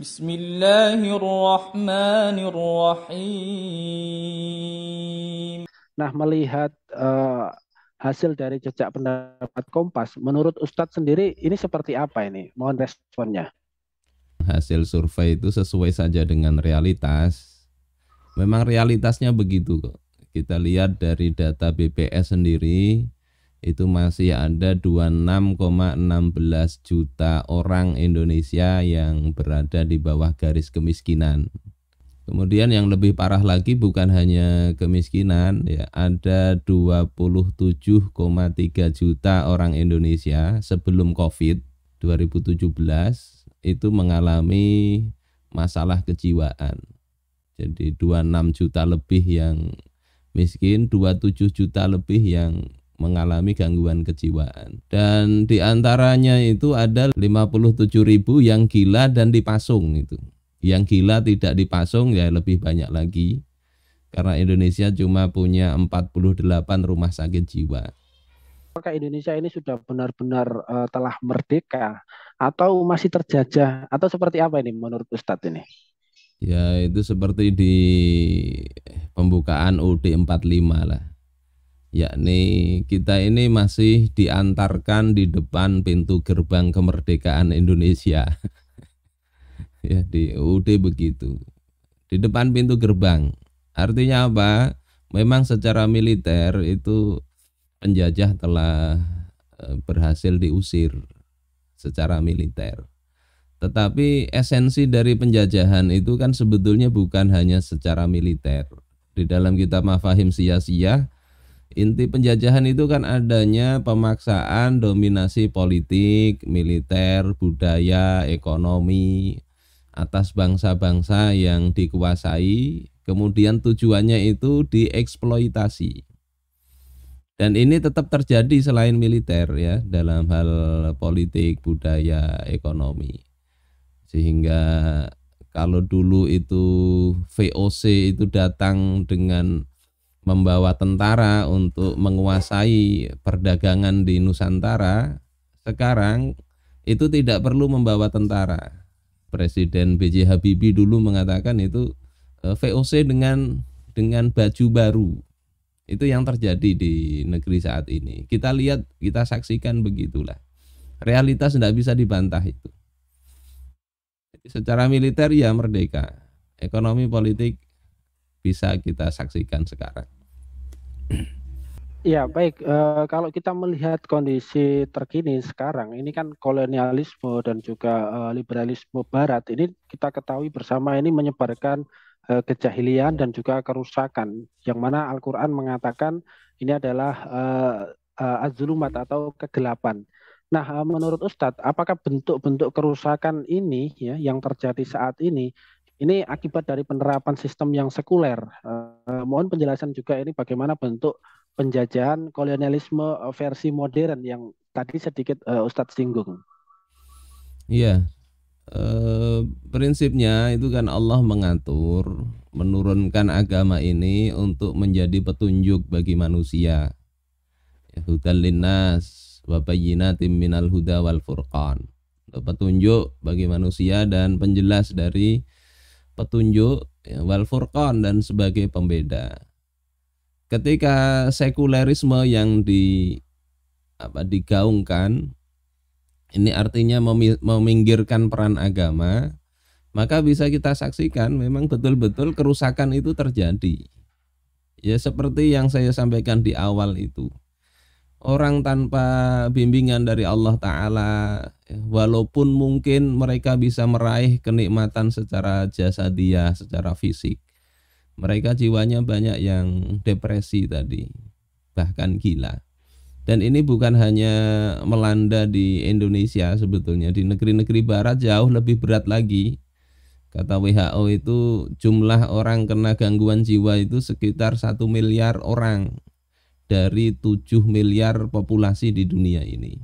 Bismillahirrahmanirrahim. Nah, melihat hasil dari jejak pendapat Kompas, menurut Ustadz sendiri ini seperti apa ini? Mohon responnya. Hasil survei itu sesuai saja dengan realitas. Memang realitasnya begitu kok. Kita lihat dari data BPS sendiri, itu masih ada 26,16 juta orang Indonesia yang berada di bawah garis kemiskinan. Kemudian yang lebih parah lagi bukan hanya kemiskinan, ya, ada 27,3 juta orang Indonesia sebelum Covid 2017 itu mengalami masalah kejiwaan. Jadi 26 juta lebih yang miskin, 27 juta lebih yang mengalami gangguan kejiwaan. Dan diantaranya itu ada 57.000 yang gila dan dipasung itu. Yang gila tidak dipasung ya lebih banyak lagi. Karena Indonesia cuma punya 48 rumah sakit jiwa. Apakah Indonesia ini sudah benar-benar telah merdeka atau masih terjajah atau seperti apa ini menurut Ustadz ini? Ya itu seperti di pembukaan UUD 45 lah. Yakni kita ini masih diantarkan di depan pintu gerbang kemerdekaan Indonesia. Ya di UUD begitu. Di depan pintu gerbang. Artinya apa? Memang secara militer itu penjajah telah berhasil diusir secara militer. Tetapi esensi dari penjajahan itu kan sebetulnya bukan hanya secara militer. Di dalam kitab Mafahim Siyasiyah, inti penjajahan itu kan adanya pemaksaan dominasi politik, militer, budaya, ekonomi atas bangsa-bangsa yang dikuasai, kemudian tujuannya itu dieksploitasi. Dan ini tetap terjadi selain militer ya, dalam hal politik, budaya, ekonomi. Sehingga kalau dulu itu VOC itu datang dengan membawa tentara untuk menguasai perdagangan di Nusantara, sekarang itu tidak perlu membawa tentara. Presiden B.J. Habibie dulu mengatakan itu VOC dengan baju baru. Itu yang terjadi di negeri saat ini. Kita lihat, kita saksikan begitulah. Realitas tidak bisa dibantah itu. Secara militer ya merdeka. Ekonomi politik bisa kita saksikan sekarang. Ya, baik. Kalau kita melihat kondisi terkini sekarang, ini kan kolonialisme dan juga liberalisme Barat. Ini kita ketahui bersama ini menyebarkan kejahilian dan juga kerusakan. Yang mana Al-Quran mengatakan ini adalah az-zulumat atau kegelapan. Nah, menurut Ustadz, apakah bentuk-bentuk kerusakan ini ya yang terjadi saat ini akibat dari penerapan sistem yang sekuler? Mohon penjelasan juga ini bagaimana bentuk penjajahan kolonialisme versi modern yang tadi sedikit Ustadz singgung. Iya, prinsipnya itu kan Allah mengatur, menurunkan agama ini untuk menjadi petunjuk bagi manusia. Hudal linnas wa bayyinatin minal huda wal furqan. Petunjuk bagi manusia dan penjelas dari petunjuk, ya, wal furqan dan sebagai pembeda. Ketika sekulerisme yang digaungkan, ini artinya meminggirkan peran agama, maka bisa kita saksikan memang betul-betul kerusakan itu terjadi. Ya seperti yang saya sampaikan di awal itu. Orang tanpa bimbingan dari Allah Ta'ala, walaupun mungkin mereka bisa meraih kenikmatan secara jasadiah, secara fisik, mereka jiwanya banyak yang depresi tadi, bahkan gila. Dan ini bukan hanya melanda di Indonesia sebetulnya, di negeri-negeri barat jauh lebih berat lagi. Kata WHO itu jumlah orang kena gangguan jiwa itu sekitar 1 miliar orang dari 7 miliar populasi di dunia ini.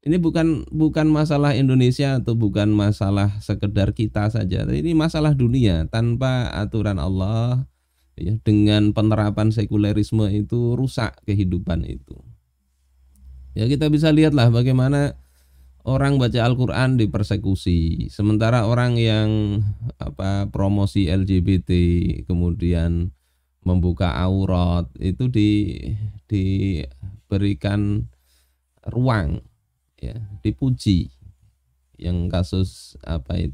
Ini bukan masalah Indonesia atau bukan masalah sekedar kita saja. Ini masalah dunia. Tanpa aturan Allah, ya, dengan penerapan sekulerisme itu rusak kehidupan itu. Ya kita bisa lihatlah bagaimana orang baca Al-Qur'an dipersekusi, sementara orang yang promosi LGBT kemudian membuka aurat itu diberikan ruang, ya, dipuji. Yang kasus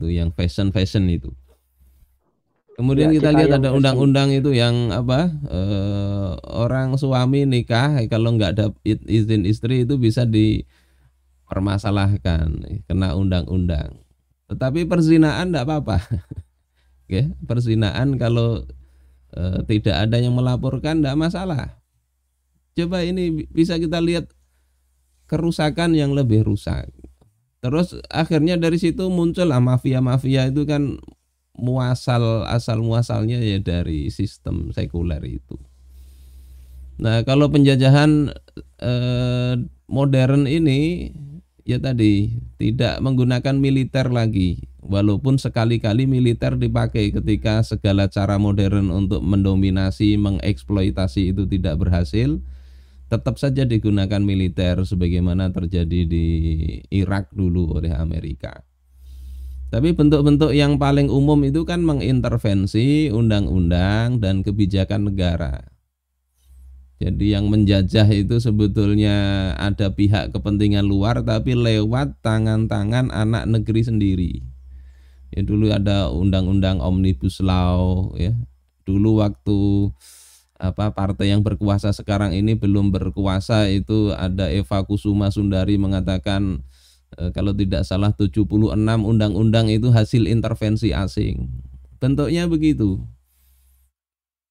yang fashion itu. Kemudian Ya, kita kita lihat yang ada undang-undang itu yang orang suami nikah kalau nggak ada izin istri itu bisa dipermasalahkan, kena undang-undang. Tetapi perzinaan enggak apa-apa. Oke, perzinaan kalau tidak ada yang melaporkan enggak masalah. Coba ini bisa kita lihat kerusakan yang lebih rusak. Terus akhirnya dari situ muncullah mafia-mafia itu kan asal muasalnya ya dari sistem sekuler itu. Nah, kalau penjajahan modern ini ya tadi tidak menggunakan militer lagi, walaupun sekali-kali militer dipakai ketika segala cara modern untuk mendominasi, mengeksploitasi itu tidak berhasil. Tetap saja digunakan militer sebagaimana terjadi di Irak dulu oleh Amerika. Tapi bentuk-bentuk yang paling umum itu kan mengintervensi undang-undang dan kebijakan negara. Jadi yang menjajah itu sebetulnya ada pihak kepentingan luar tapi lewat tangan-tangan anak negeri sendiri. Ya dulu ada undang-undang Omnibus Law, ya. Dulu waktu partai yang berkuasa sekarang ini belum berkuasa itu ada Eva Kusuma Sundari mengatakan kalau tidak salah 76 undang-undang itu hasil intervensi asing. Bentuknya begitu.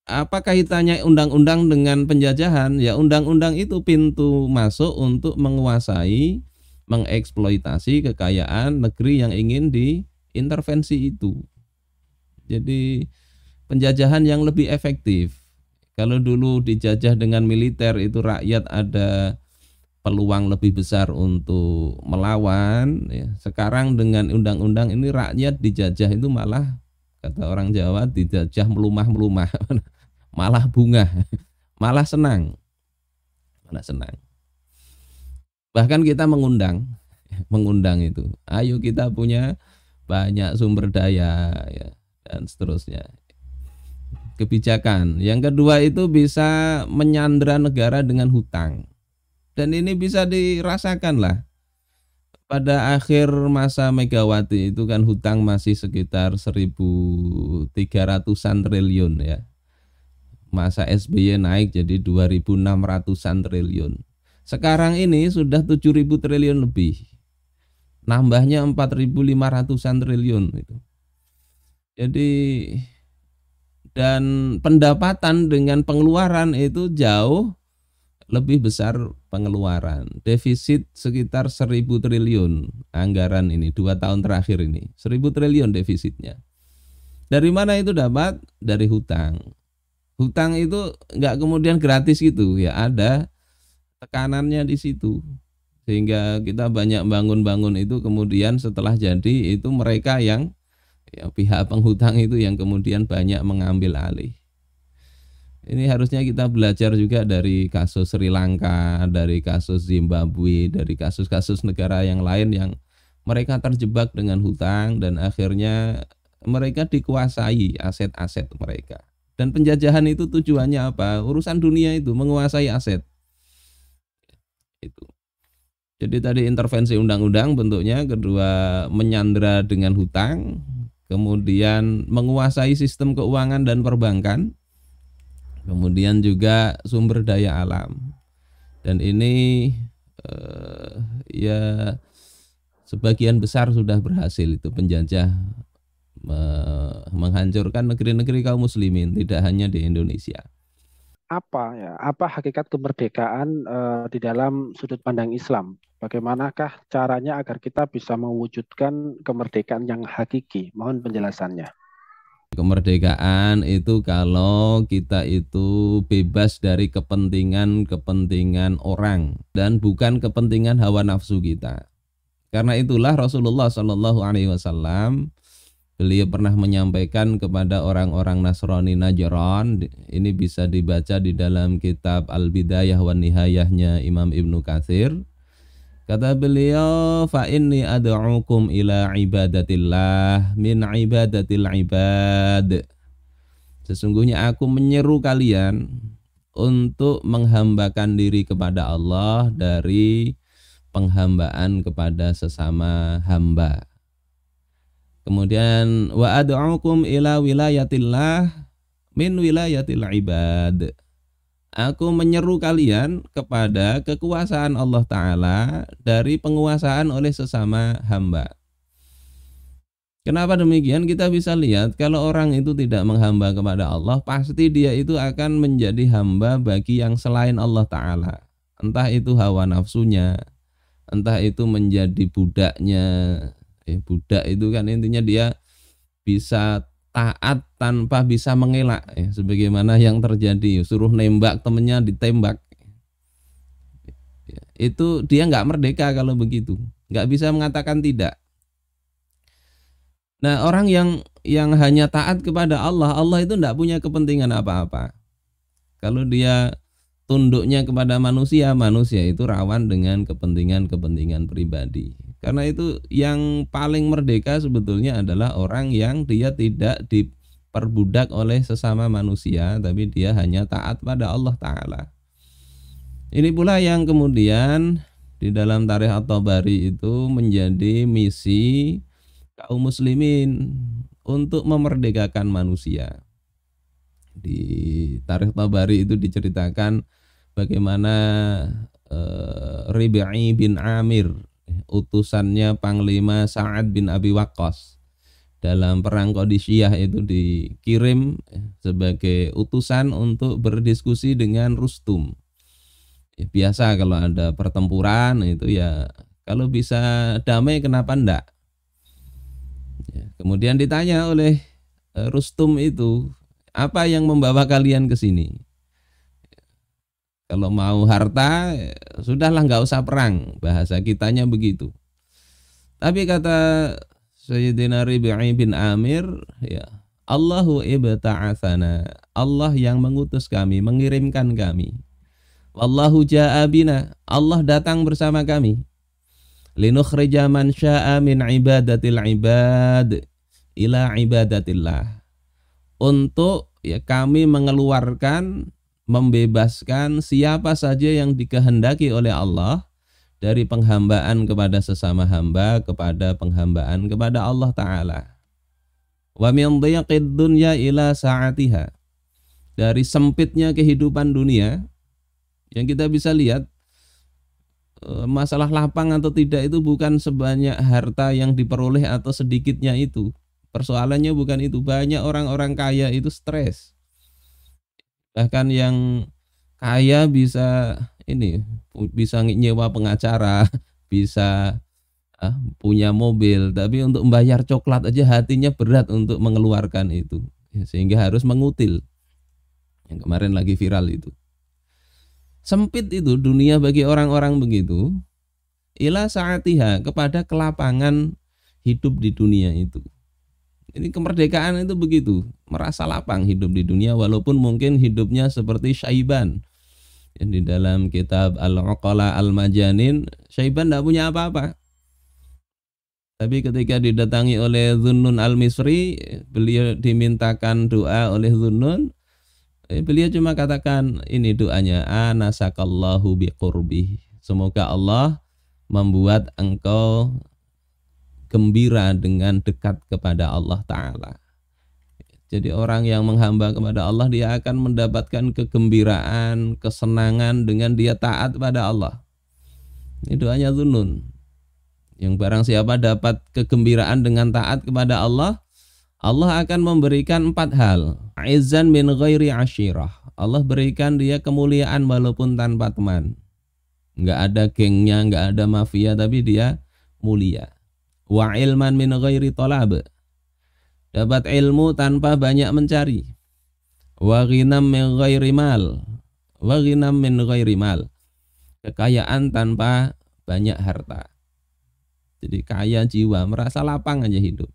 Apa kaitannya undang-undang dengan penjajahan? Ya undang-undang itu pintu masuk untuk menguasai, mengeksploitasi kekayaan negeri yang ingin diintervensi itu. Jadi penjajahan yang lebih efektif. Kalau dulu dijajah dengan militer itu rakyat ada peluang lebih besar untuk melawan, ya. Sekarang dengan undang-undang ini rakyat dijajah itu malah kata orang Jawa dijajah melumah-melumah, malah bunga, malah senang. Bahkan kita mengundang itu. Ayo kita punya banyak sumber daya, ya, dan seterusnya. Kebijakan. Yang kedua itu bisa menyandra negara dengan hutang. Dan ini bisa dirasakan lah. Pada akhir masa Megawati itu kan hutang masih sekitar 1.300-an triliun, ya. Masa SBY naik jadi 2.600-an triliun. Sekarang ini sudah 7.000 triliun lebih. Nambahnya 4.500-an triliun itu. Jadi dan pendapatan dengan pengeluaran itu jauh lebih besar pengeluaran. Defisit sekitar 1.000 triliun anggaran ini 2 tahun terakhir ini. 1.000 triliun defisitnya. Dari mana itu dapat? Dari hutang. Hutang itu enggak kemudian gratis gitu, ya ada tekanannya di situ. Sehingga kita banyak bangun-bangun itu kemudian setelah jadi itu mereka yang pihak penghutang itu yang kemudian banyak mengambil alih. Ini harusnya kita belajar juga dari kasus Sri Lanka, dari kasus Zimbabwe, dari kasus-kasus negara yang lain yang mereka terjebak dengan hutang dan akhirnya mereka dikuasai aset-aset mereka. Dan penjajahan itu tujuannya apa? Urusan dunia itu menguasai aset. Itu. Jadi tadi intervensi undang-undang bentuknya, kedua menyandra dengan hutang, kemudian menguasai sistem keuangan dan perbankan, kemudian juga sumber daya alam. Dan ini ya sebagian besar sudah berhasil itu penjajah menghancurkan negeri-negeri kaum muslimin, tidak hanya di Indonesia. Apa hakikat kemerdekaan di dalam sudut pandang Islam? Bagaimanakah caranya agar kita bisa mewujudkan kemerdekaan yang hakiki? Mohon penjelasannya. Kemerdekaan itu kalau kita itu bebas dari kepentingan orang dan bukan kepentingan hawa nafsu kita. Karena itulah Rasulullah SAW beliau pernah menyampaikan kepada orang-orang Nasrani Najran, ini bisa dibaca di dalam kitab Al-Bidayah wa Nihayahnya Imam Ibnu Katsir. Kata beliau, fa inni ad'ukum ila ibadatillah min ibadatil ibad. Sesungguhnya aku menyeru kalian untuk menghambakan diri kepada Allah dari penghambaan kepada sesama hamba. Kemudian wa ad'ukum ila wilayatillah min wilayatil ibad. Aku menyeru kalian kepada kekuasaan Allah Ta'ala dari penguasaan oleh sesama hamba. Kenapa demikian? Kita bisa lihat kalau orang itu tidak menghamba kepada Allah, pasti dia itu akan menjadi hamba bagi yang selain Allah Ta'ala. Entah itu hawa nafsunya, entah itu menjadi budaknya. Budak itu kan intinya dia bisa taat tanpa bisa mengelak, sebagaimana yang terjadi, suruh nembak temennya ditembak. Itu dia nggak merdeka kalau begitu, nggak bisa mengatakan tidak. Nah, orang yang hanya taat kepada Allah, Allah itu nggak punya kepentingan apa-apa. Kalau dia tunduknya kepada manusia, manusia itu rawan dengan kepentingan-kepentingan pribadi. Karena itu yang paling merdeka sebetulnya adalah orang yang dia tidak diperbudak oleh sesama manusia, tapi dia hanya taat pada Allah Ta'ala. Ini pula yang kemudian di dalam Tarikh At-Tabari itu menjadi misi kaum muslimin untuk memerdekakan manusia. Di Tarikh Tabari itu diceritakan bagaimana Rib'i bin Amir, utusannya Panglima Sa'ad bin Abi Waqqas dalam perang Qadisiyah, itu dikirim sebagai utusan untuk berdiskusi dengan Rustum. Biasa kalau ada pertempuran itu ya, kalau bisa damai kenapa enggak? Kemudian ditanya oleh Rustum itu, apa yang membawa kalian ke sini? Kalau mau harta, sudahlah nggak usah perang, bahasa kitanya begitu. Tapi kata Sayyidina Rib'i bin Amir, ya, Allahu ibta'atsana, Allah yang mengutus kami, mengirimkan kami. Wallahu ja'a bina, Allah datang bersama kami. Linukhrija man sya'a min ibadatil ibad ila ibadatillah. Untuk ya kami mengeluarkan, membebaskan siapa saja yang dikehendaki oleh Allah dari penghambaan kepada sesama hamba kepada penghambaan kepada Allah Ta'ala. Wa min dhiqid dunya ila sa'atiha, dari sempitnya kehidupan dunia, yang kita bisa lihat masalah lapang atau tidak itu bukan sebanyak harta yang diperoleh atau sedikitnya itu. Persoalannya bukan itu. Banyak orang-orang kaya itu stres. Bahkan yang kaya bisa nyewa pengacara, bisa punya mobil, tapi untuk membayar coklat aja hatinya berat untuk mengeluarkan itu, sehingga harus mengutil. Yang kemarin lagi viral itu. Sempit itu dunia bagi orang-orang begitu. Ila sa'atiha, kepada kelapangan hidup di dunia itu. Ini kemerdekaan itu begitu, merasa lapang hidup di dunia walaupun mungkin hidupnya seperti Syaiban. Di dalam kitab Al-Uqala Al-Majanin, Syaiban tidak punya apa-apa. Tapi ketika didatangi oleh Dhunnun Al-Misri, beliau dimintakan doa oleh Dhunnun. Beliau cuma katakan ini doanya, anasakallahu biqurbih. Semoga Allah membuat engkau gembira dengan dekat kepada Allah Ta'ala. Jadi orang yang menghamba kepada Allah, dia akan mendapatkan kegembiraan, kesenangan dengan dia taat pada Allah. Ini doanya Dhunnun. Yang barang siapa dapat kegembiraan dengan taat kepada Allah, Allah akan memberikan 4 hal. Izzan min ghairi ashirah. Allah berikan dia kemuliaan walaupun tanpa teman. Enggak ada gengnya, enggak ada mafia, tapi dia mulia. Wa ilman min ghairi talab. Dapat ilmu tanpa banyak mencari. Wa ghinam min ghairi mal. Wa ghinam min ghairi mal. Kekayaan tanpa banyak harta. Jadi kaya jiwa, merasa lapang aja hidup.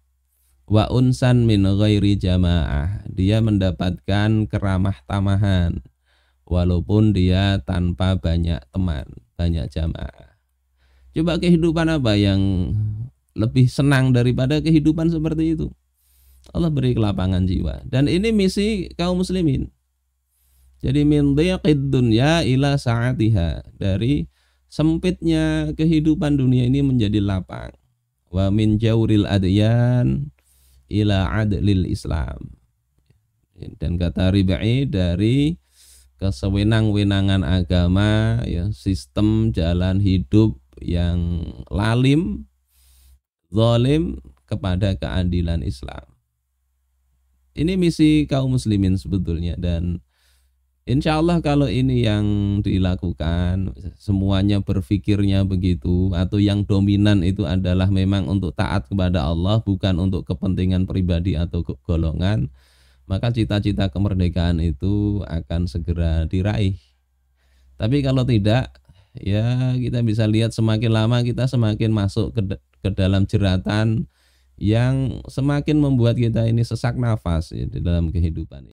Wa unsan min ghairi jamaah. Dia mendapatkan keramah tamahan walaupun dia tanpa banyak teman, banyak jamaah. Coba kehidupan apa yang lebih senang daripada kehidupan seperti itu? Allah beri kelapangan jiwa. Dan ini misi kaum muslimin. Jadi min dhiqid dunya ila sa'atiha, dari sempitnya kehidupan dunia ini menjadi lapang. Wa min jauril adyan ila adlil Islam. Dan kata Ribai, dari kesewenang-wenangan agama, ya, sistem jalan hidup yang lalim, zalim, kepada keadilan Islam. Ini misi kaum muslimin sebetulnya, dan insya Allah kalau ini yang dilakukan, semuanya berpikirnya begitu, atau yang dominan itu adalah memang untuk taat kepada Allah, bukan untuk kepentingan pribadi atau golongan, maka cita-cita kemerdekaan itu akan segera diraih. Tapi kalau tidak, ya kita bisa lihat semakin lama kita semakin masuk ke dalam jeratan yang semakin membuat kita ini sesak nafas, ya, di dalam kehidupan.